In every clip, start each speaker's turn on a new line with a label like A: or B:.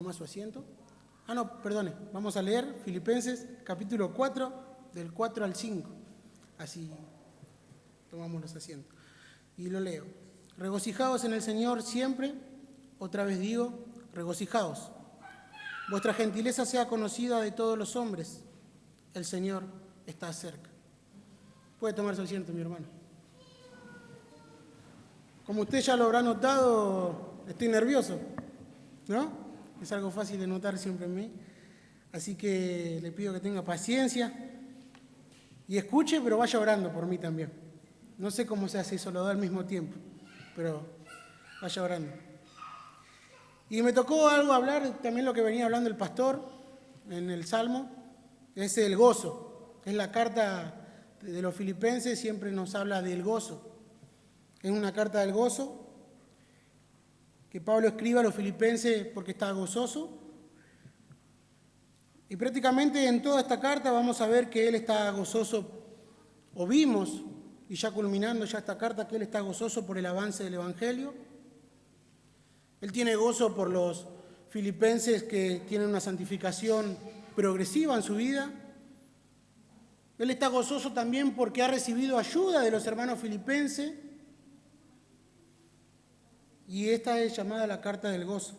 A: Toma su asiento. No, perdone. Vamos a leer Filipenses capítulo 4, del 4 al 5. Así tomamos los asientos. Y lo leo. Regocijaos en el Señor siempre. Otra vez digo, regocijaos. Vuestra gentileza sea conocida de todos los hombres. El Señor está cerca. Puede tomar su asiento, mi hermano. Como usted ya lo habrá notado, estoy nervioso, ¿no? Es algo fácil de notar siempre en mí. Así que le pido que tenga paciencia y escuche, pero vaya orando por mí también. No sé cómo se hace eso, lo da al mismo tiempo, pero vaya orando. Y me tocó algo hablar, también lo que venía hablando el pastor en el Salmo, es el gozo. Es la carta de los Filipenses, siempre nos habla del gozo. Es una carta del gozo que Pablo escribe a los filipenses porque está gozoso. Y prácticamente en toda esta carta vamos a ver que él está gozoso, o vimos, y ya culminando ya esta carta, que él está gozoso por el avance del Evangelio. Él tiene gozo por los filipenses que tienen una santificación progresiva en su vida. Él está gozoso también porque ha recibido ayuda de los hermanos filipenses. Y esta es llamada la carta del gozo,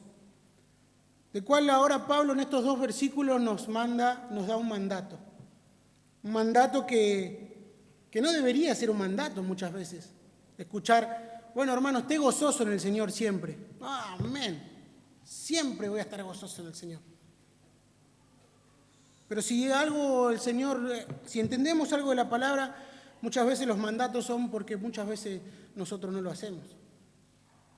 A: de cual ahora Pablo en estos 2 versículos nos da un mandato. Un mandato que no debería ser un mandato muchas veces. Escuchar, bueno hermano, esté gozoso en el Señor siempre. Amén. Siempre voy a estar gozoso en el Señor. Pero si algo el Señor, si entendemos algo de la palabra, muchas veces los mandatos son porque muchas veces nosotros no lo hacemos.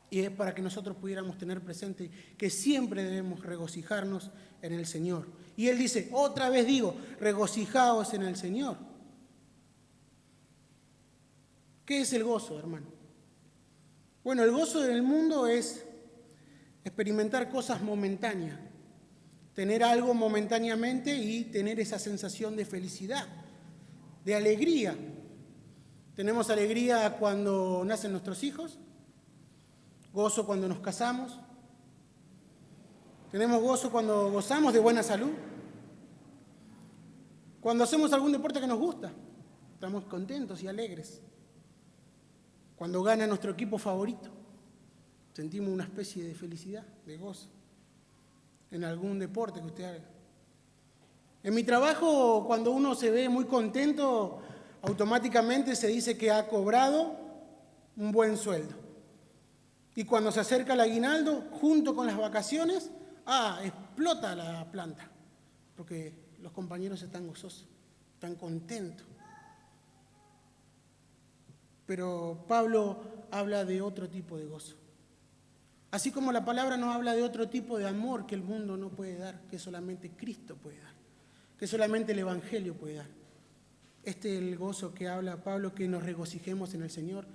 A: Y es para que nosotros pudiéramos tener presente que siempre debemos regocijarnos en el Señor. Y Él dice, otra vez digo, regocijaos en el Señor. ¿Qué es el gozo, hermano? Bueno, el gozo del mundo es experimentar cosas momentáneas, tener algo momentáneamente y tener esa sensación de felicidad, de alegría. Tenemos alegría cuando nacen nuestros hijos, gozo cuando nos casamos, tenemos gozo cuando gozamos de buena salud, cuando hacemos algún deporte que nos gusta, estamos contentos y alegres, cuando gana nuestro equipo favorito, sentimos una especie de felicidad, de gozo, en algún deporte que usted haga. En mi trabajo, cuando uno se ve muy contento, automáticamente se dice que ha cobrado un buen sueldo. Y cuando se acerca el aguinaldo, junto con las vacaciones, explota la planta, porque los compañeros están gozosos, están contentos. Pero Pablo habla de otro tipo de gozo. Así como la palabra nos habla de otro tipo de amor que el mundo no puede dar, que solamente Cristo puede dar, que solamente el Evangelio puede dar. Este es el gozo que habla Pablo, que nos regocijemos en el Señor,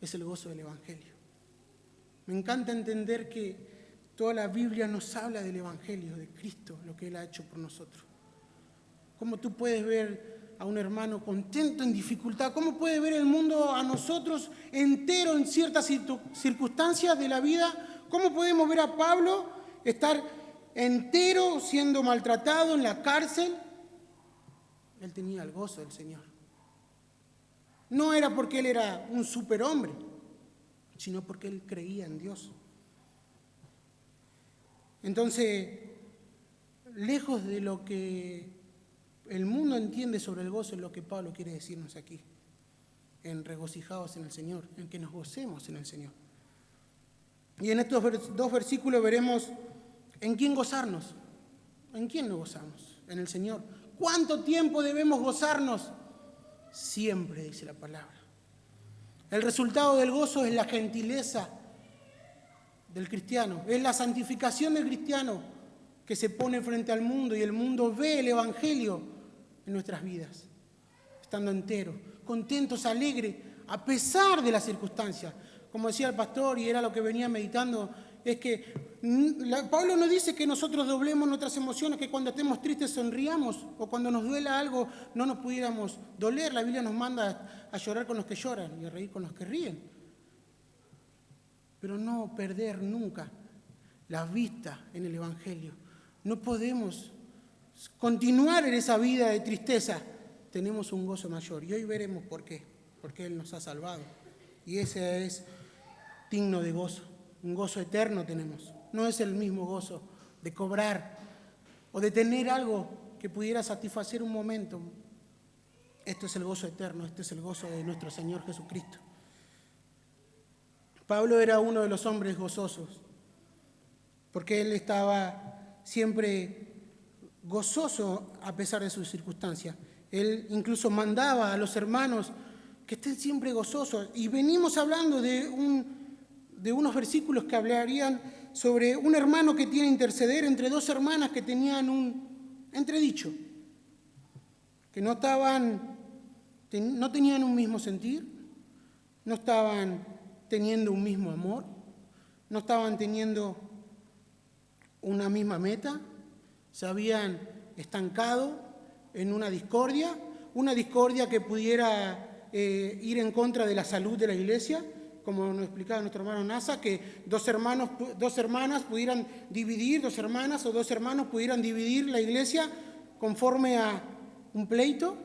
A: es el gozo del Evangelio. Me encanta entender que toda la Biblia nos habla del Evangelio, de Cristo, lo que Él ha hecho por nosotros. ¿Cómo tú puedes ver a un hermano contento en dificultad? ¿Cómo puede ver el mundo a nosotros entero en ciertas circunstancias de la vida? ¿Cómo podemos ver a Pablo estar entero siendo maltratado en la cárcel? Él tenía el gozo del Señor. No era porque él era un superhombre, sino porque él creía en Dios. Entonces, lejos de lo que el mundo entiende sobre el gozo, es lo que Pablo quiere decirnos aquí, en regocijados en el Señor, en que nos gocemos en el Señor. Y en estos 2 versículos veremos en quién gozarnos. ¿En quién nos gozamos? En el Señor. ¿Cuánto tiempo debemos gozarnos? Siempre, dice la palabra. El resultado del gozo es la gentileza del cristiano, es la santificación del cristiano que se pone frente al mundo y el mundo ve el Evangelio en nuestras vidas, estando enteros, contentos, alegres, a pesar de las circunstancias. Como decía el pastor, y era lo que venía meditando, es que Pablo no dice que nosotros doblemos nuestras emociones, que cuando estemos tristes sonriamos, o cuando nos duela algo no nos pudiéramos doler. La Biblia nos manda a llorar con los que lloran y a reír con los que ríen. Pero no perder nunca la vista en el Evangelio. No podemos continuar en esa vida de tristeza. Tenemos un gozo mayor y hoy veremos por qué. Porque Él nos ha salvado. Y ese es digno de gozo. Un gozo eterno tenemos. No es el mismo gozo de cobrar o de tener algo que pudiera satisfacer un momento. Esto es el gozo eterno, este es el gozo de nuestro Señor Jesucristo. Pablo era uno de los hombres gozosos, porque él estaba siempre gozoso a pesar de sus circunstancias. Él incluso mandaba a los hermanos que estén siempre gozosos. Y venimos hablando de unos versículos que hablarían sobre un hermano que tiene que interceder entre dos hermanas que tenían un entredicho, que no tenían un mismo sentir, no estaban teniendo un mismo amor, no estaban teniendo una misma meta, se habían estancado en una discordia que pudiera ir en contra de la salud de la iglesia, como nos explicaba nuestro hermano Nasa, que dos hermanas pudieran dividir, dos hermanas o dos hermanos pudieran dividir la iglesia conforme a un pleito.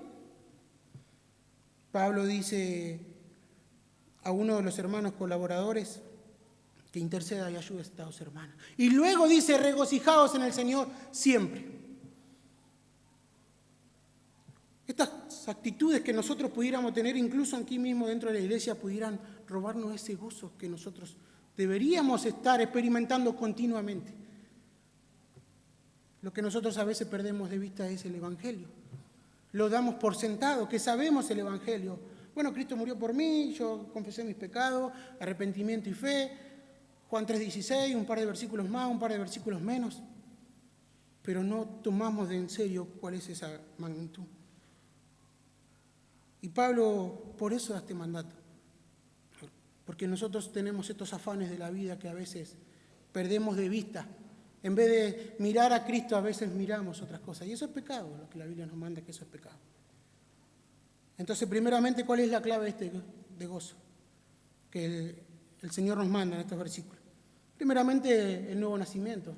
A: Pablo dice a uno de los hermanos colaboradores que interceda y ayude a estas dos hermanas. Y luego dice, regocijaos en el Señor siempre. Estas actitudes que nosotros pudiéramos tener, incluso aquí mismo dentro de la iglesia, pudieran robarnos ese gozo que nosotros deberíamos estar experimentando continuamente. Lo que nosotros a veces perdemos de vista es el Evangelio. Lo damos por sentado, que sabemos el Evangelio. Bueno, Cristo murió por mí, yo confesé mis pecados, arrepentimiento y fe, Juan 3:16, un par de versículos más, un par de versículos menos, pero no tomamos de en serio cuál es esa magnitud. Y Pablo por eso da este mandato, porque nosotros tenemos estos afanes de la vida que a veces perdemos de vista. En vez de mirar a Cristo, a veces miramos otras cosas. Y eso es pecado, lo que la Biblia nos manda, que eso es pecado. Entonces, primeramente, ¿cuál es la clave de gozo que el Señor nos manda en estos versículos? Primeramente, el nuevo nacimiento.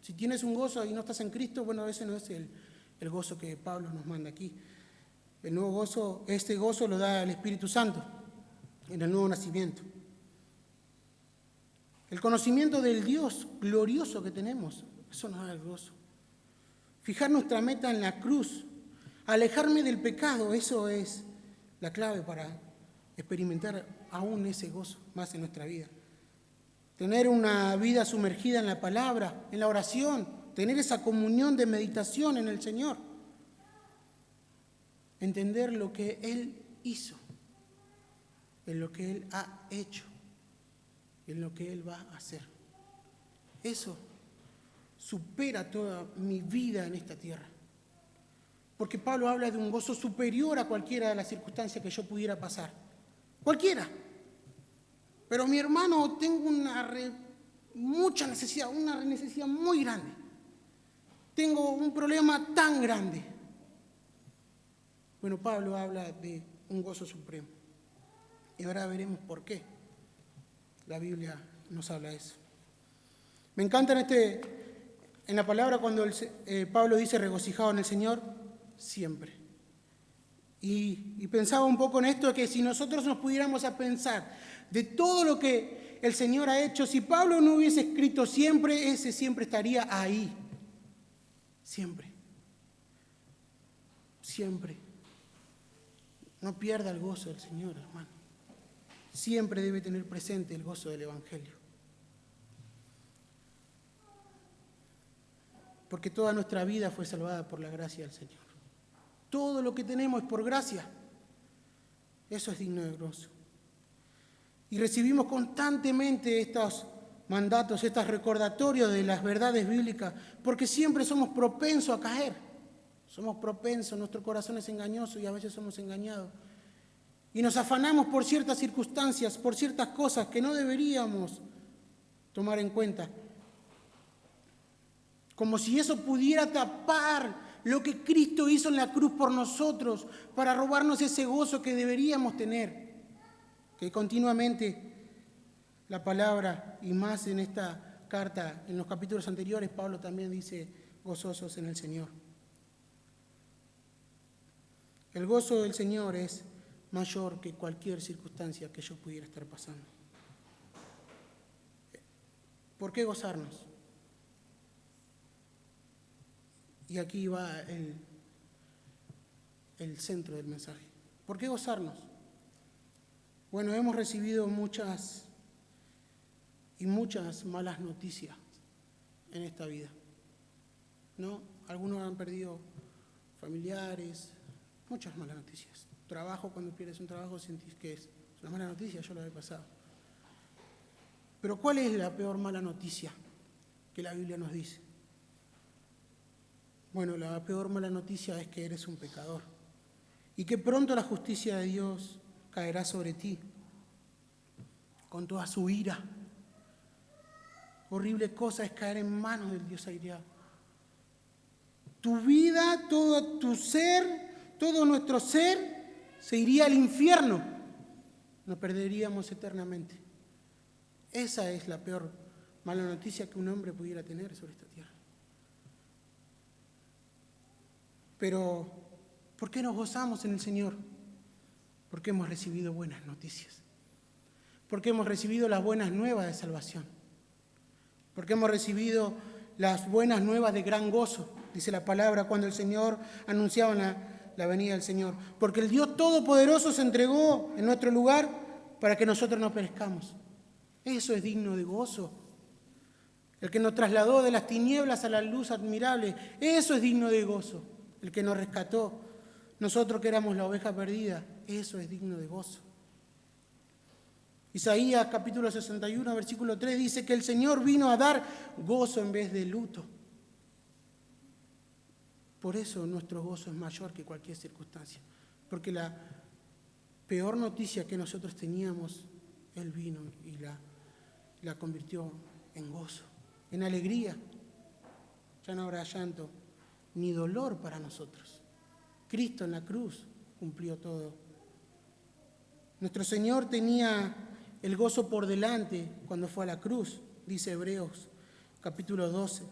A: Si tienes un gozo y no estás en Cristo, bueno, ese no es el gozo que Pablo nos manda aquí. El nuevo gozo, este gozo lo da el Espíritu Santo en el nuevo nacimiento. El conocimiento del Dios glorioso que tenemos, eso nos da el gozo. Fijar nuestra meta en la cruz, alejarme del pecado, eso es la clave para experimentar aún ese gozo más en nuestra vida. Tener una vida sumergida en la palabra, en la oración, tener esa comunión de meditación en el Señor. Entender lo que Él hizo, en lo que Él ha hecho, en lo que Él va a hacer. Eso supera toda mi vida en esta tierra. Porque Pablo habla de un gozo superior a cualquiera de las circunstancias que yo pudiera pasar. Cualquiera. Pero mi hermano, tengo mucha necesidad, una necesidad muy grande. Tengo un problema tan grande. Bueno, Pablo habla de un gozo supremo. Y ahora veremos por qué la Biblia nos habla de eso. Me encanta en la palabra cuando Pablo dice regocijado en el Señor siempre. Y pensaba un poco en esto, que si nosotros nos pudiéramos a pensar de todo lo que el Señor ha hecho, si Pablo no hubiese escrito siempre, ese siempre estaría ahí. Siempre. Siempre. No pierda el gozo del Señor, hermano. Siempre debe tener presente el gozo del Evangelio. Porque toda nuestra vida fue salvada por la gracia del Señor. Todo lo que tenemos es por gracia. Eso es digno de gozo. Y recibimos constantemente estos mandatos, estos recordatorios de las verdades bíblicas, porque siempre somos propensos a caer. Somos propensos, nuestro corazón es engañoso y a veces somos engañados. Y nos afanamos por ciertas circunstancias, por ciertas cosas que no deberíamos tomar en cuenta. Como si eso pudiera tapar lo que Cristo hizo en la cruz por nosotros, para robarnos ese gozo que deberíamos tener. Que continuamente la palabra, y más en esta carta, en los capítulos anteriores, Pablo también dice, gozosos en el Señor. El gozo del Señor es mayor que cualquier circunstancia que yo pudiera estar pasando. ¿Por qué gozarnos? Y aquí va el centro del mensaje. ¿Por qué gozarnos? Bueno, hemos recibido muchas malas noticias en esta vida, ¿no? Algunos han perdido familiares, muchas malas noticias. Trabajo, cuando pierdes un trabajo sentís que es una mala noticia, yo lo he pasado. Pero ¿cuál es la peor mala noticia que la Biblia nos dice? Bueno, la peor mala noticia es que eres un pecador y que pronto la justicia de Dios caerá sobre ti con toda su ira. Horrible cosa es caer en manos del Dios airado. Tu vida, todo tu ser, todo nuestro ser se iría al infierno. Nos perderíamos eternamente. Esa es la peor mala noticia que un hombre pudiera tener sobre esta tierra. Pero, ¿por qué nos gozamos en el Señor? Porque hemos recibido buenas noticias. Porque hemos recibido las buenas nuevas de salvación. Porque hemos recibido las buenas nuevas de gran gozo, dice la palabra, cuando el Señor anunciaba la venida del Señor. Porque el Dios Todopoderoso se entregó en nuestro lugar para que nosotros no perezcamos. Eso es digno de gozo. El que nos trasladó de las tinieblas a la luz admirable, eso es digno de gozo. El que nos rescató, nosotros que éramos la oveja perdida, eso es digno de gozo. Isaías capítulo 61, versículo 3 dice que el Señor vino a dar gozo en vez de luto. Por eso nuestro gozo es mayor que cualquier circunstancia. Porque la peor noticia que nosotros teníamos, Él vino y la convirtió en gozo, en alegría. Ya no habrá llanto ni dolor para nosotros. Cristo en la cruz cumplió todo. Nuestro Señor tenía el gozo por delante cuando fue a la cruz, dice Hebreos capítulo 12.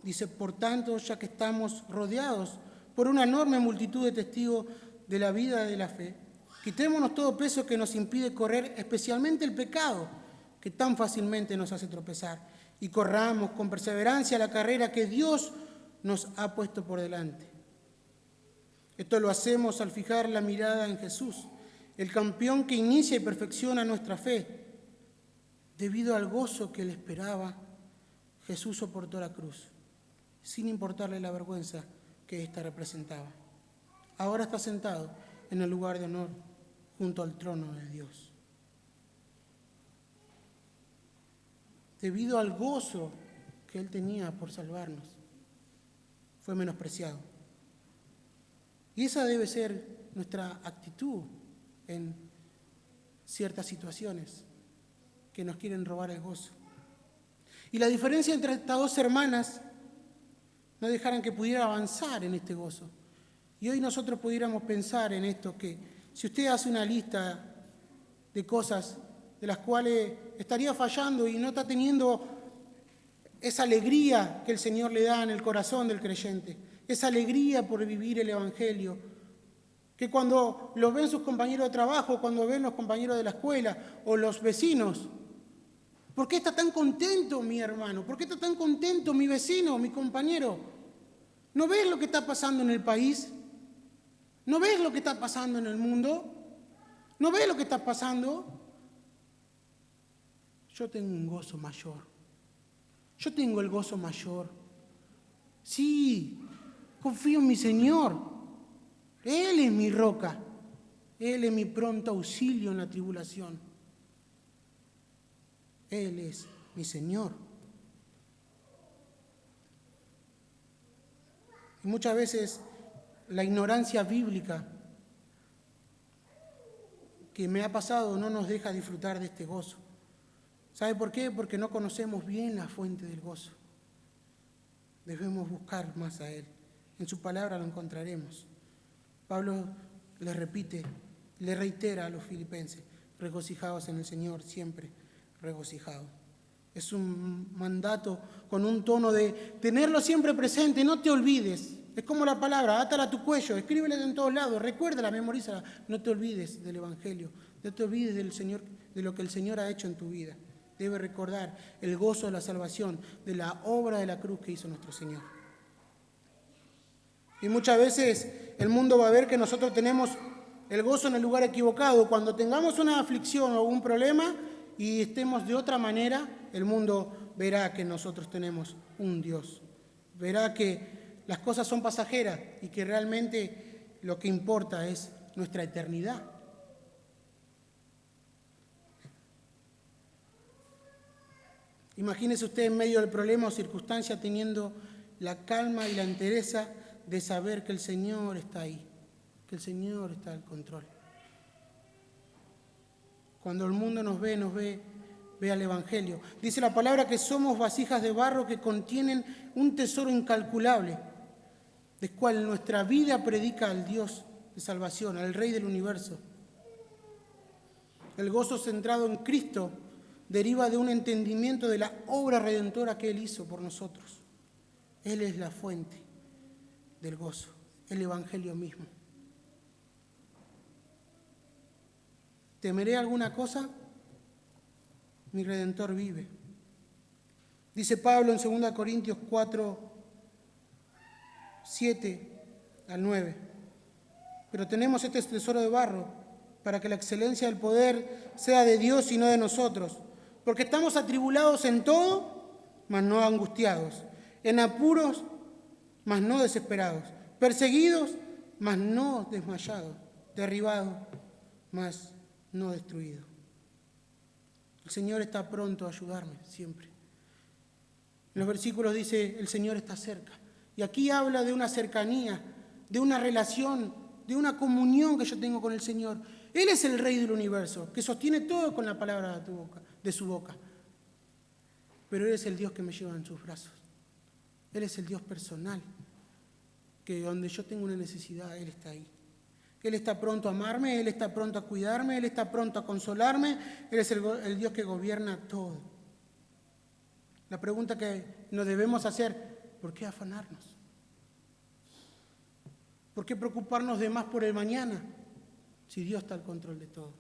A: Dice, por tanto, ya que estamos rodeados por una enorme multitud de testigos de la vida de la fe, quitémonos todo peso que nos impide correr, especialmente el pecado, que tan fácilmente nos hace tropezar, y corramos con perseverancia la carrera que Dios nos ha puesto por delante. Esto lo hacemos al fijar la mirada en Jesús, el campeón que inicia y perfecciona nuestra fe. Debido al gozo que le esperaba, Jesús soportó la cruz, sin importarle la vergüenza que ésta representaba. Ahora está sentado en el lugar de honor junto al trono de Dios. Debido al gozo que él tenía por salvarnos, fue menospreciado. Y esa debe ser nuestra actitud en ciertas situaciones que nos quieren robar el gozo. Y la diferencia entre estas dos hermanas no dejaran que pudiera avanzar en este gozo. Y hoy nosotros pudiéramos pensar en esto, que si usted hace una lista de cosas de las cuales estaría fallando y no está teniendo esa alegría que el Señor le da en el corazón del creyente, esa alegría por vivir el Evangelio, que cuando lo ven sus compañeros de trabajo, cuando ven los compañeros de la escuela o los vecinos, ¿por qué está tan contento mi hermano? ¿Por qué está tan contento mi vecino, mi compañero? ¿No ves lo que está pasando en el país? ¿No ves lo que está pasando en el mundo? ¿No ves lo que está pasando? Yo tengo un gozo mayor. Yo tengo el gozo mayor. Sí, confío en mi Señor. Él es mi roca. Él es mi pronto auxilio en la tribulación. Él es mi Señor. Y muchas veces la ignorancia bíblica que me ha pasado no nos deja disfrutar de este gozo. ¿Sabe por qué? Porque no conocemos bien la fuente del gozo. Debemos buscar más a Él. En su palabra lo encontraremos. Pablo le repite, le reitera a los filipenses, regocijados en el Señor, siempre regocijados. Es un mandato con un tono de tenerlo siempre presente, no te olvides. Es como la palabra, átala a tu cuello, escríbela en todos lados, recuérdala, memorízala. No te olvides del Evangelio, no te olvides del Señor, de lo que el Señor ha hecho en tu vida. Debes recordar el gozo de la salvación, de la obra de la cruz que hizo nuestro Señor. Y muchas veces el mundo va a ver que nosotros tenemos el gozo en el lugar equivocado. Cuando tengamos una aflicción o un problema y estemos de otra manera, el mundo verá que nosotros tenemos un Dios. Verá que las cosas son pasajeras y que realmente lo que importa es nuestra eternidad. Imagínese usted en medio del problema o circunstancia teniendo la calma y la entereza de saber que el Señor está ahí, que el Señor está al control. Cuando el mundo nos ve al Evangelio. Dice la palabra que somos vasijas de barro que contienen un tesoro incalculable, del cual nuestra vida predica al Dios de salvación, al Rey del universo. El gozo centrado en Cristo deriva de un entendimiento de la obra redentora que Él hizo por nosotros. Él es la fuente del gozo, el Evangelio mismo. ¿Temeré alguna cosa? Mi Redentor vive. Dice Pablo en 2 Corintios 4, 7 al 9. Pero tenemos este tesoro de barro para que la excelencia del poder sea de Dios y no de nosotros. Porque estamos atribulados en todo, mas no angustiados. En apuros, mas no desesperados. Perseguidos, mas no desmayados. Derribados, mas no destruidos. El Señor está pronto a ayudarme siempre. En los versículos dice, el Señor está cerca. Y aquí habla de una cercanía, de una relación, de una comunión que yo tengo con el Señor. Él es el Rey del universo, que sostiene todo con la palabra de su boca. Pero Él es el Dios que me lleva en sus brazos. Él es el Dios personal, que donde yo tengo una necesidad, Él está ahí. Él está pronto a amarme, Él está pronto a cuidarme, Él está pronto a consolarme. Él es el Dios que gobierna todo. La pregunta que nos debemos hacer, ¿por qué afanarnos? ¿Por qué preocuparnos de más por el mañana si Dios está al control de todo?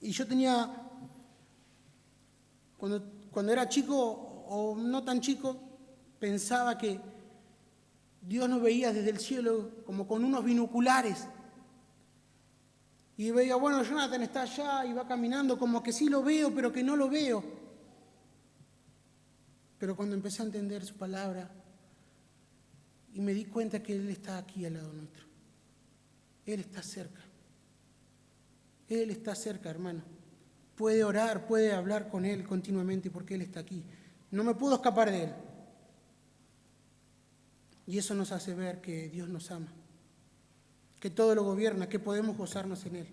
A: Y yo tenía, cuando era chico o no tan chico, pensaba que Dios nos veía desde el cielo como con unos binoculares. Y veía, bueno, Jonathan está allá y va caminando como que sí lo veo, pero que no lo veo. Pero cuando empecé a entender su palabra y me di cuenta que Él está aquí al lado nuestro. Él está cerca. Él está cerca, hermano. Puede orar, puede hablar con Él continuamente porque Él está aquí. No me puedo escapar de Él. Y eso nos hace ver que Dios nos ama, que todo lo gobierna, que podemos gozarnos en Él.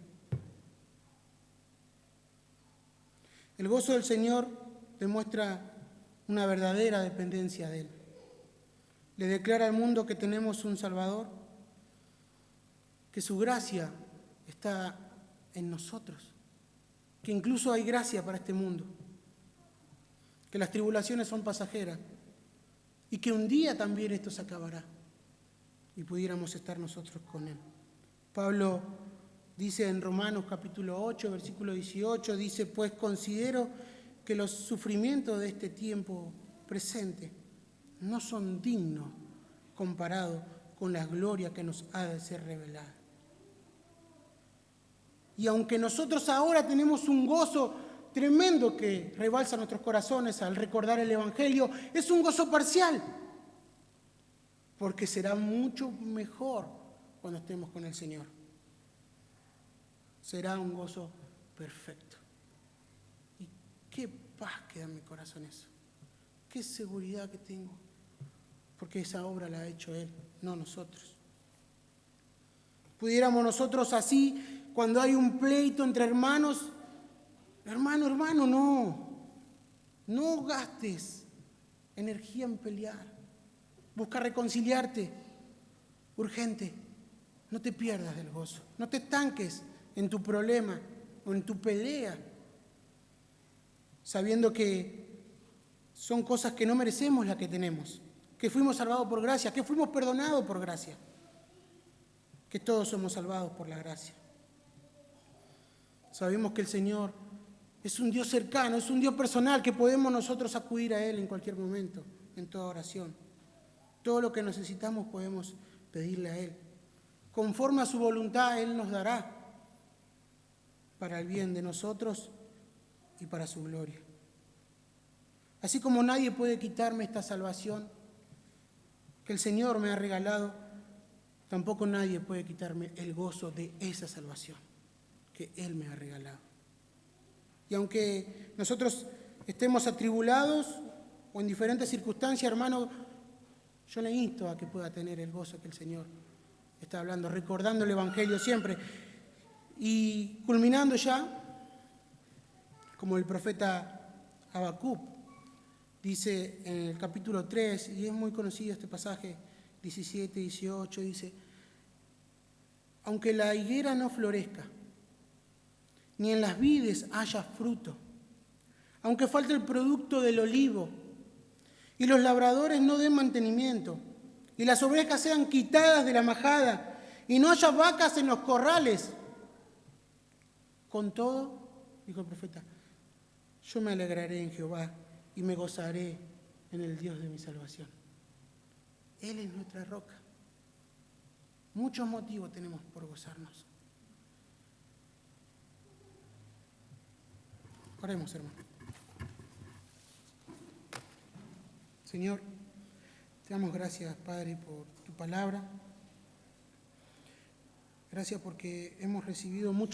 A: El gozo del Señor demuestra una verdadera dependencia de Él. Le declara al mundo que tenemos un Salvador, que su gracia está en nosotros, que incluso hay gracia para este mundo, que las tribulaciones son pasajeras y que un día también esto se acabará y pudiéramos estar nosotros con Él. Pablo dice en Romanos capítulo 8, versículo 18, dice, pues considero que los sufrimientos de este tiempo presente no son dignos comparados con la gloria que nos ha de ser revelada. Y aunque nosotros ahora tenemos un gozo tremendo que rebalsa nuestros corazones al recordar el Evangelio, es un gozo parcial, porque será mucho mejor cuando estemos con el Señor. Será un gozo perfecto. Y qué paz que da en mi corazón eso. Qué seguridad que tengo. Porque esa obra la ha hecho Él, no nosotros. Pudiéramos nosotros así, cuando hay un pleito entre hermanos, hermano, no gastes energía en pelear. Busca reconciliarte. Urgente. No te pierdas del gozo. No te estanques en tu problema o en tu pelea. sabiendo que son cosas que no merecemos las que tenemos, que fuimos salvados por gracia, que fuimos perdonados por gracia, que todos somos salvados por la gracia. Sabemos que el Señor es un Dios cercano, es un Dios personal, que podemos nosotros acudir a Él en cualquier momento, en toda oración. Todo lo que necesitamos podemos pedirle a Él. Conforme a su voluntad, Él nos dará para el bien de nosotros y para su gloria. Así como nadie puede quitarme esta salvación que el Señor me ha regalado, tampoco nadie puede quitarme el gozo de esa salvación que Él me ha regalado. Y aunque nosotros estemos atribulados o en diferentes circunstancias, hermano, yo le insto a que pueda tener el gozo que el Señor está hablando, recordando el Evangelio siempre. Y culminando ya, como el profeta Habacuc dice en el capítulo 3, y es muy conocido este pasaje, 17, 18, dice: aunque la higuera no florezca, ni en las vides haya fruto, aunque falte el producto del olivo, y los labradores no den mantenimiento, y las ovejas sean quitadas de la majada, y no haya vacas en los corrales, con todo, dijo el profeta, yo me alegraré en Jehová y me gozaré en el Dios de mi salvación. Él es nuestra roca. Muchos motivos tenemos por gozarnos. Oremos, hermano. Señor, te damos gracias, Padre, por tu palabra. Gracias porque hemos recibido mucho